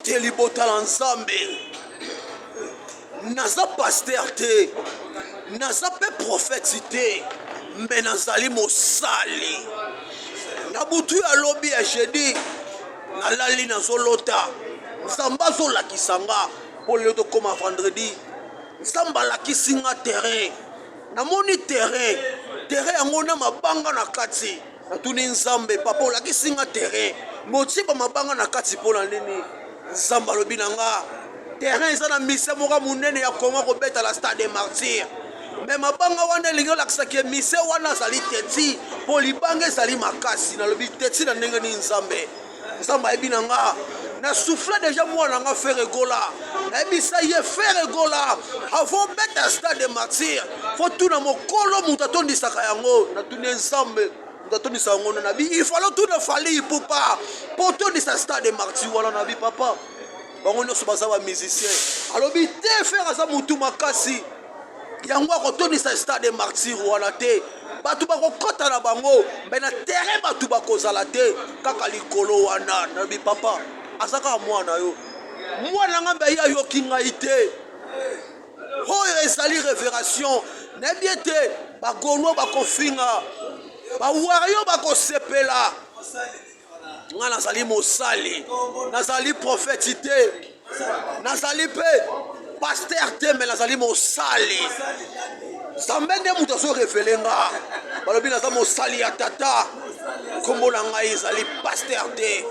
te libota la nzambe naza pasteur te naza pe prophète te mais nazali mosali na butu ya lobi ya jeudi nalali nazolota nzambe azolakisa nga mpo lelo tokóma vendredi nzambe alakisi nga terrain namoni terrain yango na mabanga na kati natuni nzambe papa olakisi nga terrain motie ba mabanga na kati mpo na nini nzambe alobi na nga terrain eza na mise moko monene ya kongo kobeta la stade des martyrs me mabanga wana elingi olakisaki mise wana azali teti mpo libanga ezali makasi nalobi teti na ndenge nini nzambe ayebi na nga na souffle déjà mwana nga faire gola nayebisa ye faire gola avant beta stade des martyrs fo tuna mokolo moto atondisaka yango natuni nzambe moto atondisa yango na nabi ifalo tuna fali ipupa mpo otondisa stade des martyrs wana nabi papa bango nyonso baza bamusicien alobi te faire aza motu makasi yango akotondisa stade des martyrs wana te bato bakokɔta na bango me na terrain bato bakozala te kaka likolo wana nabi papa aza kaka mwana yo mwana nga mbe ye ayoki ngai te oyo ezali révération nayebi ete bagaulois bakofinga bawario bakosepela nga nazali mosali nazali prophète te nazali mpe pasteur te me nazali mosali nzambe nde moto azorevele nga balobi naza mosali ya tata nkombo na ngai ezali pasteur te